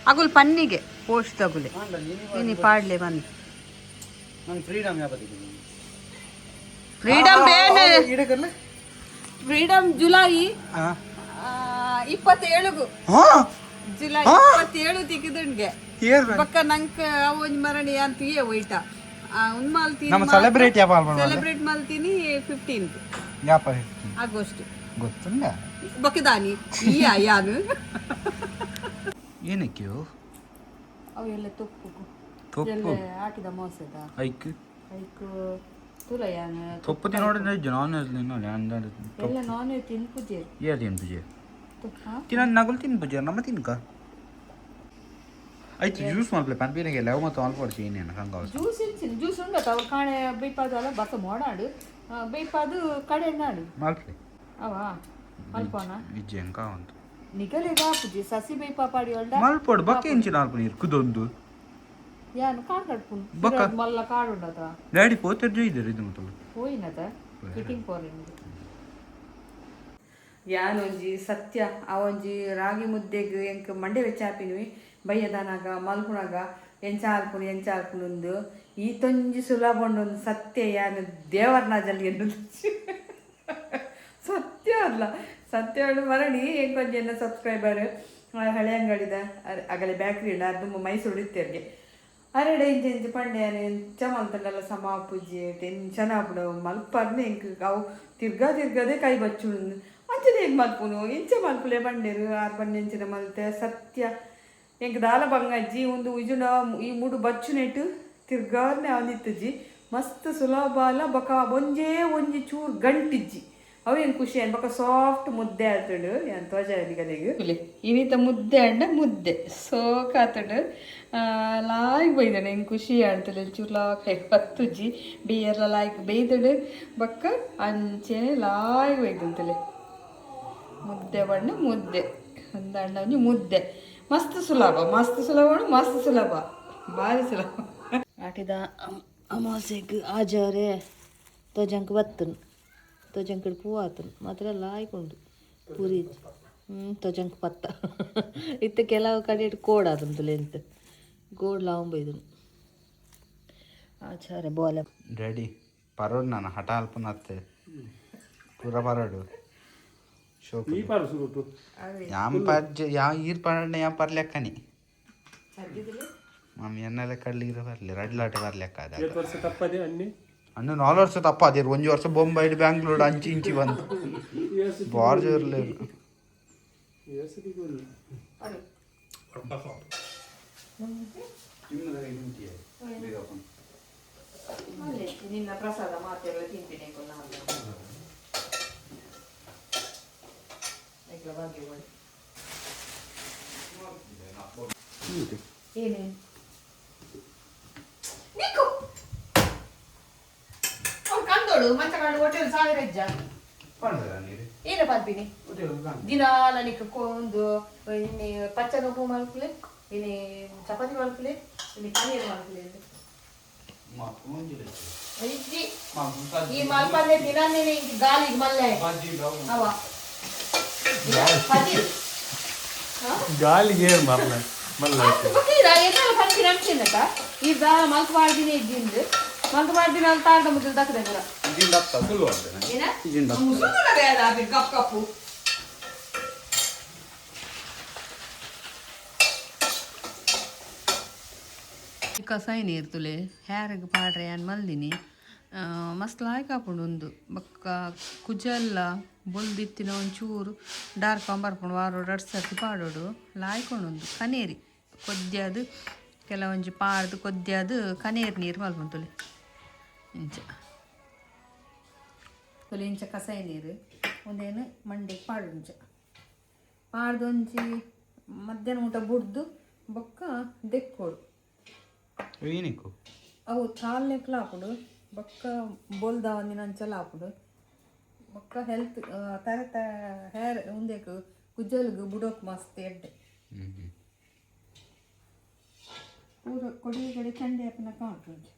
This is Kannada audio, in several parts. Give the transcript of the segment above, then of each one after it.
ಅಗುಲ್ ಪನ್ನಿಗೆ ಪೋಸ್ಟ್ ಅಗುಲೆ ನೀನು ಪಾಡ್ಲೆ ಬಂದು ಫ್ರೀಡಮ್ ಫ್ರೀಡಮ್ ಜುಲೈ 27 ಜುಲೈ 27 ತಿಕ್ಕಿದಂಗೆ ಬಕ್ಕ ನಂಗೆ ಅವೊಂದು ಮರಣಿ ಅಂತ ಒಯ್ಟ ಸೆಲೆಬ್ರೇಟ್ ಮಾಡ್ತೀನಿ 15th ಆಗಸ್ಟ್ ಗೊತ್ತುಂಡ ಬಕ್ಕದಾನಿ ಯಾನು ಏನಕ್ಕೆ ಅವೆಲ್ಲ ತೊಪ್ಪು ಎಲ್ಲ ಹಾಕಿದ ಮೋಸದ ಐಕ್ ತುಲ ಯಾನು ತೊಪ್ಪು ತಿನ್ನೋಡಿದ್ರೆ ನಾನ್ ಎಲ್ಲ ನಾನ್ ವೆಜ್ ತಿನ್ ಪೂಜೆ ಪೂಜೆ ತಿನ್ನ ನಗಲು ತಿನ್ ಪೂಜೆ ನಮ್ಮ ತಿನ್ಕ ಆಯ್ತು ಜ್ಯೂಸ್ ಮಾಡ್ಲೆ ಪನ್ಪೀನಿಗೆ ಲವ್ ಮತ್ತು ಆಲ್ಪಡಿಸಿ ಏನೇನು ಹಂಗ ಜ್ಯೂಸ್ ಇನ್ಸಿನ್ ಜ್ಯೂಸ್ ಉಂಡತ ಅವ್ರು ಕಾಣೆ ಬೈಪಾದು ಅಲ್ಲ ಬಸ ಮೋಡಾಡು ಬೈಪಾದು ಕಡೆ ನಾಡು ಮಾಡ್ಲೆ ಅವ ಮಲ್ಪೋನ ವಿಜ್ಜೆ ಅಂಕ ಅಂತ ನಿಗಲೆಗ ಪೂಜೆ ಸಸಿ ಬೈಪಾ ಪಾಡಿ ಹೊಲ್ಡ ಮಲ್ಪೋಡು ಬಕ್ಕೆ ಇಂಚಿನ ಆಲ್ಪನಿ ಇರ್ಕುದೊಂದು ಯಾನು ಕಾಡು ಕಟ್ಪುನು ಬಕ್ಕ ಮಲ್ಲ ಕಾಡು ಉಂಡತ ಡ್ಯಾಡಿ ಪೋತೆರ್ಜು ಇದ್ದಾರೆ ಇದು ಮತ್ತು ಹೋಯಿನತ ಫಿಟ್ಟಿಂಗ್ ಪೋರೆನ್ ಯಾನೊಂಜಿ ಸತ್ಯ ಅವೊಂಜಿ ರಾಗಿ ಮುದ್ದೆಗ್ ಎಂಕ್ ಮಂಡೆ ಚಾಪಿನ್ವಿ ಬಯ್ಯದನಾಗ ಮಲ್ಪುನಾಗ ಎಂಚ ಹಾಲ್ಪುನು ಈತೊಂಜಿ ಸುಲಭ ಒಂದು ಸತ್ಯ ಯಾನು ದೇವರ್ನಾಜಲ್ಲಿ ಎನ್ನುದು ಸತ್ಯ ಅಲ್ಲ ಸತ್ಯ ಮರಣಿ ಎಂಕೊಂಜಿ ಎನ್ನ ಸಬ್ಸ್ಕ್ರೈಬರ್ ಹಳೆ ಅಂಗಡಿದ ಅಗಲೆ ಬ್ಯಾಕ್ರಿ ಉಂಡು ಅದು ಮೈಸೂರು ಇತ್ತೇರ್ಗೆ ಅರೆಡೆ ಇಂಚಿ ಪಂಡೆ ಎಂಚ ಮಲ್ತಂಡಲ್ಲ ಸಮ ಪೂಜೆ ಟೆನ್ಷನ್ ಆಗ್ಬಿಡು ಮಲ್ಪರ್ನೆ ಎಂಕ್ ಅವು ತಿರ್ಗದೆ ಕೈ ಬಚ್ಚುಡು ಅಂಚನೆ ಹೆಂಗೆ ಮಲ್ಪುನು ಇಂಚೆ ಮಲ್ಪುಲೆ ಬಂಡೇರು ಆರು ಬಂಡೆಂಚಿನ ಮಲ್ತೆ ಸತ್ಯ ಎಂಕ್ ದಾಲ ಬಂಗಜ್ಜಿ ಒಂದು ಉಜುನ ಈ ಮೂಡು ಬಚ್ಚು ನೆಟ್ಟು ತಿರ್ಗಾರ್ನೆ ಅವನಿತ್ತಜ್ಜಿ ಮಸ್ತ್ ಸುಲಭ ಅಲ್ಲ ಬಕ ಒಂಜಿ ಚೂರು ಗಂಟಿಜ್ಜಿ ಅವು ಏನು ಖುಷಿ ಅನ್ ಬಕ ಸಾಫ್ಟ್ ಮುದ್ದೆ ಆತಡು ಏನು ತ್ವಜಾದಿಗಲಿಗೆ ಇನ್ನಿತ ಮುದ್ದೆ ಅಂಡ ಮುದ್ದೆ ಸೋಕಾತಡು ಲಾಯ್ಕ್ ಬೈದಡು ಹೆಂಗೆ ಖುಷಿ ಆಡ್ತದೆ ಚೂರು ಲಾಕ್ ಹತ್ತುಜ್ಜಿ ಬಿಯರ್ಲ ಲಾಯ್ಕ್ ಬೈದಡು ಬಕ್ಕ ಅಂಚೆನೆ ಲಾಯ್ಕ್ ಬೈದಂತಲೆ ಮುದ್ದೆ ಬಣ್ಣ ಮುದ್ದೆ ಒಂದು ಅಂಡ ಒಂಜಿ ಮುದ್ದೆ ಮಸ್ತ್ ಸುಲಭ ಭಾರಿ ಸುಲಭ ಆಟಿದ ಅಮಾಸೆಗ್ ಆಜಾರೆ ತೋಜಂಕ್ ಬತ್ತನು ತೋಜಂಕಡ್ ಪೂ ಆತನು ಮಾತ್ರ ಲಾಯ್ಕೊಂಡು ಪೂರಿ ತೋಜಂಕ್ ಪತ್ತ ಇತ್ತ ಕೆಲವು ಕಡೆ ಕೋಡ್ ಆತಂತಲೆ ಎಂತ ಗೋಡ್ ಲಾವಂಬ ಇದನು ಆಚಾರೆ ಬೋಲೆ ಡ್ಯಾಡಿ ಪರೋಡ್ ನಾನು ಹಠ ಅಲ್ಪನತ್ತೆ ಪೂರ ಪರೋಡು ಈರ್ ಪರನೆ ಯಾವ ಪರ್ಲೆಕ್ಕನಿ ಮಮ್ಮಿ ಎನ್ನೆಲ್ಲ ಕಡ್ಲಿಗಿರ ಬರ್ಲಿ ರಡ್ಲಾಟೆ ಬರ್ಲೆಕ್ಕ ಅನ್ನು 4 ವರ್ಷ ತಪ್ಪ ಅದೇ 1 ವರ್ಷ ಬೊಂಬೈ ಬ್ಯಾಂಗ್ಳೂರ್ ಅಂಚಿ ಇಂಚಿ ಬಂತು ಬಾರ್ ಜೋರ್ಲೆ ನಿನ್ನ ಪ್ರಸಾದ ಮಾತೆಲ್ಲ ತಿಂತೀನಿ ಏನೇ ಕಂದೋಳು ಮಂಚ ಕಂಡು ಹೋಟೆಲ್ 1000 ಹೆಜ್ಜ ಏನ ಪನ್ಪಿನಿ ದಿನಾಲ ನಿಕ್ಕ ಒಂದು ಪಚ್ಚ ನೊಪ್ಪು ಮಲ್ಪಲೆ ಇನಿ ಚಪಾತಿ ಮಲ್ಪಲೆ ಇನಿ ಪನ್ನೀರ್ ಮಲ್ಪಲೆ ಈ ಮಲ್ಪಲ್ಲೆ ದಿನಾನೇ ಗಾಲಿಗೆ ಮಲ್ಲೆ ಅವ ಗಾಲಿಗೆ ಮಲ್ಲ ಏನಾದ್ರು ಪಂಚಿ ನಮ್ಸಿನಕ ಈ ದಾರ ಮಲ್ಕ ಮಾಡಿದಿನಿ ಇದ್ದಿಂದು ಮಲ್ಕ ಮಾಡಿದಿನ ಅಂತ ಆಟ ಮುದ್ದೆ ದಕ್ಕದೆ ಕಪ್ ಕಪ್ಪು ಕಸಾಯಿ ನೀರು ತುಲೆ ಹ್ಯಾರಿಗೆ ಪಾಡ್ರೆ ಏನು ಮಲ್ದಿನಿ ಮಸ್ತ್ ಲಾಯ್ಕ್ ಹಾಕೊಂಡು ಒಂದು ಬಕ್ಕ ಕುಜಲ್ಲ ಬೊಲ್ದಿತ್ತಿನ ಒಂಚೂರು ಡಾರ್ಕ್ ಬರ್ಕೊಂಡು ವಾರೋಡು 2 ಸರ್ತಿ ಪಾಡೋಡು ಲಾಯ್ಕೊಂಡೊಂದು ಕನೇರಿ ಕೊದ್ಯದು ಕೆಲವೊಂಜಿ ಪಾಡ್ದು ಕೊದ್ಯದು ಕನೇರಿ ನೀರು ಮಲ್ಪುಂತುಲೆ ಇಂಚ ತುಲೆ ಇಂಚ ಕಸಾಯಿ ನೀರು ಒಂದೇನು ಮಂಡೆಗೆ ಪಾಡು ಇಂಚ ಪಾಡ್ದೊಂಜಿ ಮಧ್ಯಾಹ್ನ ಊಟ ಬುಡ್ದು ಬೊಕ್ಕ ದೆಕ್ಕೋಡು ಅವು ತಾಲ್ನೆಕ್ಲ ಹಾಕುಡು ಬೊಕ್ಕ ಬೋಲ್ದ ಒಂದಿನ ಅಂಚೆಲ್ಲ ಹಾಕುಡು ಬೊಕ್ಕ ಹೆಲ್ತ್ ಹೇರ್ ಉಂದೆಕ್ ಕುಜ್ಜಲ್ಗ್ ಬುಡೋಕ್ ಮಸ್ತ್ ಎಡ್ಡೆ ಪೂರ ಕೊಡಿ ಕಡೆ ಚಂಡೆ ಅಪ್ಪನ ಕಾಣ್ತುಂಟು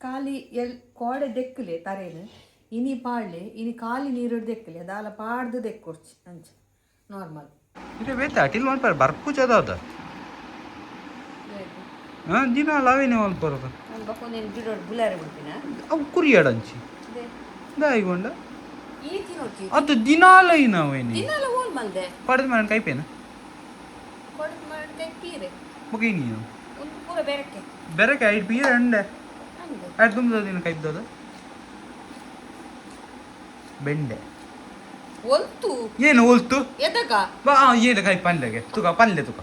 ಖಾಲಿ ಕೋಡೆ ದೆಕ್ಕಲೆ ತರೇನು ಇನಿ ಪಾಡ್ಲೆ ಇನಿ ಖಾಲಿ ನೀರು ದೆಕ್ಕಲಿ ದಾಲ ಪಾಡ್ದು ದೆಕ್ಕೊಡ್ಚಿ ಅಂಚ ನಾರ್ಮಲ್ ಇದು ಬೇತ ಅಟಿಲ್ ಮಲ್ಪರ ಬರ್ಪುಜದ ಅದ ಹಾಂ ದಿನ ಲಾವೇನೆ ಮಲ್ಪರದ ನಾನು ಬಕ್ಕೊಂದೇನು ಗಿಡ ಬುಲಾರೆ ಬಿಡ್ತೀನ ಅವು ಕುರಿಯಾಡಂಚಿ ದಾಯಿಗೊಂಡ ಈ ತಿನ್ನೋಕಿ ಅದು ದಿನಾಲ ನಾವೇನಿ ದಿನಾಲ ಹೋಲ್ ಮಲ್ದೆ ಪಡೆದ ಮಾಡಿ ಕೈಪೇನ ಕೊಡ್ ಮಾಡಿ ಪೀರೆ ಮುಗಿ ನೀನು ಒಂದು ಪೂರ ಬೇರಕ್ಕೆ ಬೆರಕೆ ಐದು ಪೀರೆ ಅಂಡೆ ಹಂಗೆ ಐದು ತುಂಬದ ದಿನ ಕೈಪ್ದದ ಬೆಂಡೆ ಒಲ್ತು ಏನು ಹೋಲ್ತು ಎದಗ ಬಾ ಏನು ಕೈ ಪಲ್ಲೆಗೆ ತುಕ ಪಲ್ಲೆ ತುಕ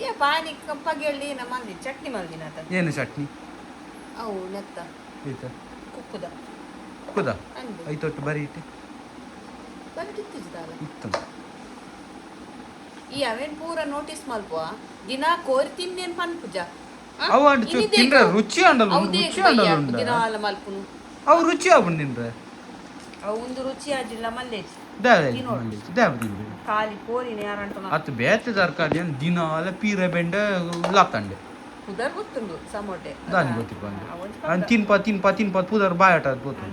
ಏ ಪಾನಿ ಕಪ್ಪಗೆಳ್ಳಿ ನಮ್ಮ ಮಂದಿ ಚಟ್ನಿ ಮಲ್ದಿನ ಆತ ಏನು ಚಟ್ನಿ ಅವು ನೆತ್ತ ಈತ ಕುಕ್ಕುದ ಕುದ ಅಂದು ಐತೊಟ್ಟು ಬರೀ ಇಟ್ಟೆ ಬರಕಿತ್ತಿದ್ದಾಲ ಇತ್ತು ಈ ಅವೇನ್ ಪೂರ ನೋಟಿಸ್ ಮಲ್ಪುವ ದಿನ ಕೋರಿ ತಿನ್ನೇನ್ ಪನ್ಪುಜ ಅವು ಅಂಡ್ ತಿಂದ್ರೆ ರುಚಿ ಅಂಡಲ್ಲ ರುಚಿ ಅಂಡಲ್ಲ ಉಂಡ ದಿನಾಲ ಮಲ್ಪುನು ಅವು ರುಚಿ ಅವು ನಿಂದ್ರೆ ಅವು ಒಂದು ರುಚಿ ಆಜಿಲ್ಲ ಮಲ್ಲೇಜ್ ದೇವ ಖಾಲಿ ಕೋರಿನ ಯಾರಂಟ ಅತ್ತು ಬೇತೆ ತರಕಾರಿ ಏನು ದಿನಾಲ ಪೀರೆ ಬೆಂಡೆ ಲಾಕಂಡೆ ಕುದರ್ ಗೊತ್ತುಂಡು ಸಮೋಟೆ ದಾನಿ ಗೊತ್ತಿಪ್ಪಂದೆ ಅದು ತಿನ್ಪ ಪುದರ್ ಬಾಯಟ ಅದು ಗೊತ್ತು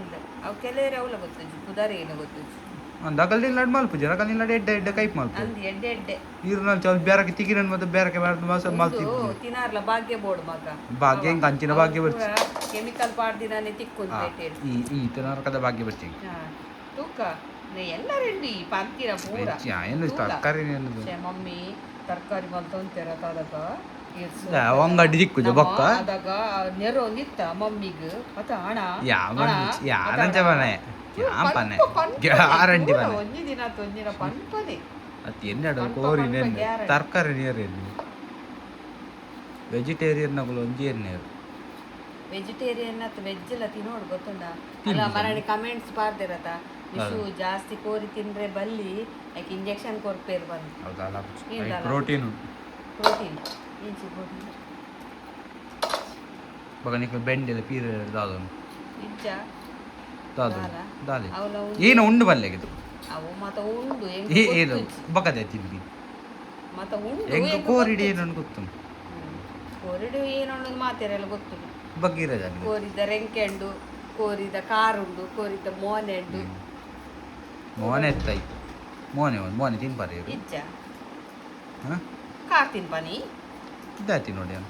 ಅವು ಕೆಲವರೆ ಅವಲ ಗೊತ್ತುಜಿ ಕುದರ್ ಏನು ಗೊತ್ತುಜಿ ಅಂದ ಅಗಲ್ ಲಾಡ್ ಮಲ್ಪುಜಿ ಅಗಲ್ ಲಾಡ್ ಎಡ್ಡೆ ಎಡ್ಡೆ ಕೈಪ್ ಮಲ್ಪು ಅಂದ್ ಎಡ್ಡೆ ಎಡ್ಡೆ ನೀರ್ನಲ್ಲಿ ಚೌಲ್ ಬೇರಕ್ಕೆ ತಿಗಿರನ್ ಮತ್ತೆ ಬೇರಕ್ಕೆ ಮಾಸ ಮಲ್ತಿಪ್ಪು ತಿನ್ನಾರ್ಲ ಭಾಗ್ಯ ಬೋರ್ಡ್ ಮಗ ಭಾಗ್ಯ ಹಿಂಗೆ ಅಂಚಿನ ಭಾಗ್ಯ ಬರ್ತಿ ಕೆಮಿಕಲ್ ಪಾಡ್ದಿನಾನೆ ತಿಕ್ಕೊಂತ ಈ ನರಕದ ಭಾಗ್ಯ ಬರ್ತಿ ತೂಕ ಎಲ್ಲ ರೆಂಡಿ ಪಂತಿರ ಪೂರ ಏನು ತರಕಾರಿ ಏನದು ಮಮ್ಮಿ ತರಕಾರಿ ಬಂತಂತೀರ ತದಕ ಅಂಗಡಿ ದಿಕ್ಕುಜ ಬೊಕ್ಕ ಅದಾಗ ನೆರೋ ನಿತ್ತ ಮಮ್ಮಿಗ್ ಮತ್ತ ಹಣ ಯಾರಂಚ ಬನೆ ಯಾಪನೆ ಗ್ಯಾರಂಟಿ ಬನೆ ಒಂಜಿ ದಿನ ತೊಂಜಿನ ಪಂಪನೆ ಅದು ಎನ್ನಡ ಕೋರಿ ತರಕಾರಿ ನೀರು ವೆಜಿಟೇರಿಯನ್ ನಗಳು ಒಂಜಿ ಎಣ್ಣೆರು ವೆಜಿಟೇರಿಯನ್ ಅಥವಾ ವೆಜ್ ಎಲ್ಲ ತಿನ್ನೋಡು ಗೊತ್ತುಂಡ ಅಲ್ಲ ಮರಳಿ ಕಮೆಂಟ್ಸ್ ಪಾರ್ದಿರತ್ತ ವಿಷು ಜಾಸ್ತಿ ಕೋರಿ ತಿಂದ್ರೆ ಬಲ್ಲಿ ಯಾಕೆ ಇಂಜೆಕ್ಷನ್ ಕೊಡ್ಪೇರು ಬಂದು ಪ್ರೋಟೀನ್ ಪ್ರೋಟೀನ್ ಇಂಚಿ ಪ್ರೋಟೀನ್ ಬಗನಿಕ ಬೆಂಡೆಲ್ಲ ಪೀರೆ ದಾದನು ನಿಜ ದಾಲೆ ಏನು ಉಂಡು ಬಲ್ಲೆಗಿದು ಅವು ಮತ ಉಂಡು ಏನು ಬಕದೆ ತಿಂದಿ ಮತ ಉಂಡು ಹೆಂಗ ಕೋರಿಡಿ ಏನು ಗೊತ್ತು ಕೋರಿಡು ಏನು ಅನ್ನೋದು ಮಾತೆರೆಲ್ಲ ಗೊತ್ತು ಬಗ್ಗಿರದ ಕೋರಿದ ರೆಂಕೆಂಡು ಕೋರಿದ ಕಾರುಂಡು ಕೋರಿದ ಮೋನೆ ಉಂಡು ಮೋನೆ ಎತ್ತಾಯ್ತು ಮೋನೆ ತಿನ್ಪಾರಿ ಇಜ್ಜ ಕಾರ್ ತಿನ್ಪಾನಿ ಇದ್ದಾಯ್ತಿ ನೋಡಿ ಅವನು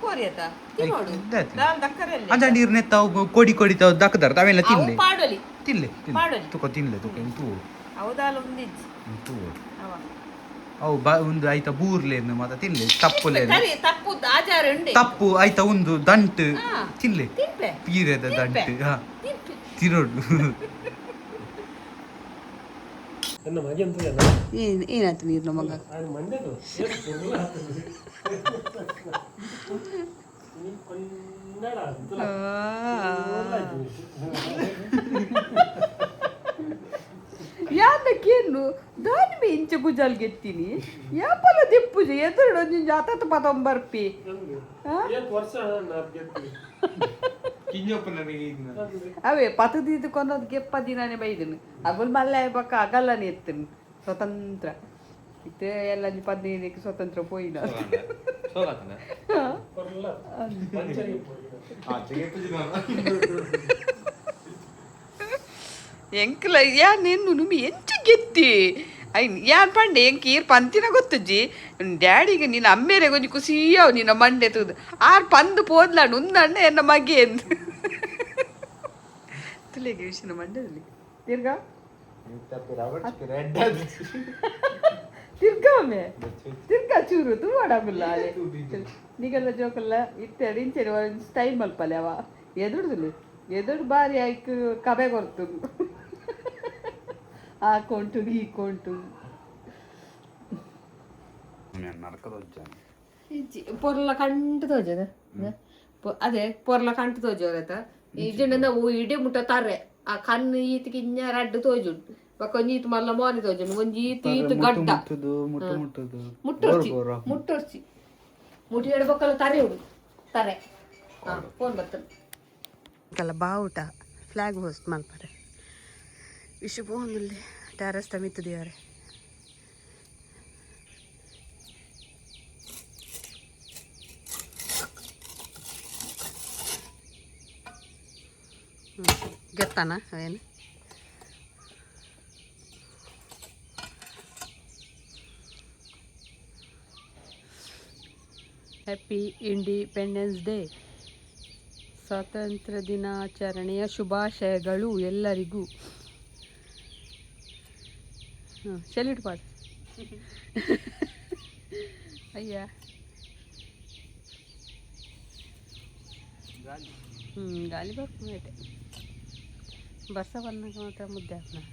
ಕೋರಿಯತ ತಿನ್ನೋಡು ದಾಲ್ ದಕ್ಕರಲ್ಲಿ ಅಂಜ ನೀರು ನೆತ್ತಾವು ಕೊಡಿ ತಾವು ದಕ್ಕದಾರ ತಾವೆಲ್ಲ ತಿನ್ಲೆ ಪಾಡೋಲಿ ತಿನ್ಲೆ ಪಾಡೋಲಿ ತುಕ ತಿನ್ಲೆ ತುಕ ಇಂತು ಹೌದಾಲ ಒಂದಿಜ್ಜಿ ಇಂತು ಅವ ಅವು ಒಂದು ಆಯ್ತಾ ಬೂರ್ಲೇನು ಮತ್ತೆ ತಿನ್ಲೆ ತಪ್ಪುಲೇನು ಸರಿ ತಪ್ಪು ಆಚಾರ ಉಂಡೆ ತಪ್ಪು ಆಯ್ತಾ ಒಂದು ದಂಟು ತಿನ್ಲೆ ತಿನ್ಪೆ ಪೀರೆದ ದಂಟು ತಿನ್ನೋಡು ಏನಾಯ್ತು ನೀರು ಮಗ ಯಾದಕ್ಕೇನು ದಾನಿ ಮೇ ಇಂಚ ಗುಜಾಲ್ ಗೆತ್ತೀನಿ ಯಾಪಲ ದಿಪ್ಪುಜ ಎದುರು ಒಂಜಿ ಜಾತತ ಪತಂಬರ್ಪಿ ಅವೇ ಪತದಿದ್ದು ಕೊಂದೊಂದು ಗೆಪ್ಪ ದಿನಾನೇ ಬೈದನು ಅಗುಲ್ ಮಲ್ಲ ಬಕ್ಕ ಅಗಲ್ಲನೆ ಎತ್ತನು ಸ್ವತಂತ್ರ ಇತ್ತೆ ಎಲ್ಲ 15 ಸ್ವತಂತ್ರ ಪೋಯಿನ ಎಂಕ್ಲ ಯಾ ನೆನ್ನು ನುಮಿ ಎಂಚ ಗೆತ್ತಿ ಯಾನ್ ಪಂಡೆ ಎಂಕ್ ಈರ್ ಪಂತಿನ ಗೊತ್ತಜ್ಜಿ ಡ್ಯಾಡಿಗೆ ನಿನ್ನ ಅಮ್ಮೇರೆ ಕೊಂಚ ಖುಷಿಯಾವು ನಿನ್ನ ಮಂಡೆ ತೂದು ಆರ್ ಪಂದು ಪೋದ್ಲಾಂಡು ಉಂದಂಡ ಎನ್ನ ಮಗೆ ಎಂದು ತುಲೆಗೆ ವಿಷಯನ ಮಂಡ್ಯದಲ್ಲಿ ತಿರ್ಗಾ ತಿರ್ಗಾಮೆ ತಿರ್ಗಾ ಚೂರು ತೂವಾಡಾಗುಲ್ಲ ಅಲೆ ನಿಗಲ್ಲ ಜೋಕಲ್ಲ ಇತ್ತೇಳಿ ಇಂಚೆಡಿ ಸ್ಟೈಲ್ ಮಲ್ಪಲೆ ಅವ ಎದುರ್ದುಲು ಎದುರು ಬಾರಿ ಆಯ್ಕೆ ಕಬೆ ಕೊರ್ತು ಆ ಕೊಂಟು ಈ ಕೊಂಟು ಪೊರ್ಲ ಕಂಟು ತೋಜದ ಅದೇ ಪೊರ್ಲ ಕಂಟು ತೋಜೋರತ ಇಜಂಡ ನಾವು ಇಡೀ ಮುಟ್ಟ ತಾರೆ ಆ ಕಣ್ಣು ಈತಿಗೆ ಇನ್ನ ರಡ್ಡು ತೋಜುಂಟು ಒಂಜಿ ಈತು ಮಲ್ಲ ಮೋನಿ ತೋಜುಂಡು ಒಂಜಿ ಈತು ಗಡ್ಡ ಮುಟ್ಟೊರ್ಚಿ ಮುಟ್ಟಿ ಎಡ್ಬೇಕಲ್ಲ ತರೆ ಉಡು ತರೆ ಫೋನ್ ಬರ್ತದೆ ಬಾವುಟ ಫ್ಲಾಗ್ ಹೋಸ್ಟ್ ಮಲ್ಪರೆ ವಿಶು ಪೋಂದುಲ್ಲೆ ಟೆರಸ್ ಮಿತ್ತು ದೇವರೆ ಗೆತ್ತ ಬರ್ತಾನ ಅವೇನು ಹ್ಯಾಪಿ ಇಂಡಿಪೆಂಡೆನ್ಸ್ ಡೇ, ಸ್ವಾತಂತ್ರ್ಯ ದಿನಾಚರಣೆಯ ಶುಭಾಶಯಗಳು ಎಲ್ಲರಿಗೂ. ಸೆಲ್ಯೂಟ್ ಪಾಡು. ಅಯ್ಯ ಗಾಳಿ ಬರ್ತಾನೆ ಬರ್ಸ ಬಂದಾಗ ಮಾತ್ರ ಮುದ್ದೆ ಹಾಕೋಣ.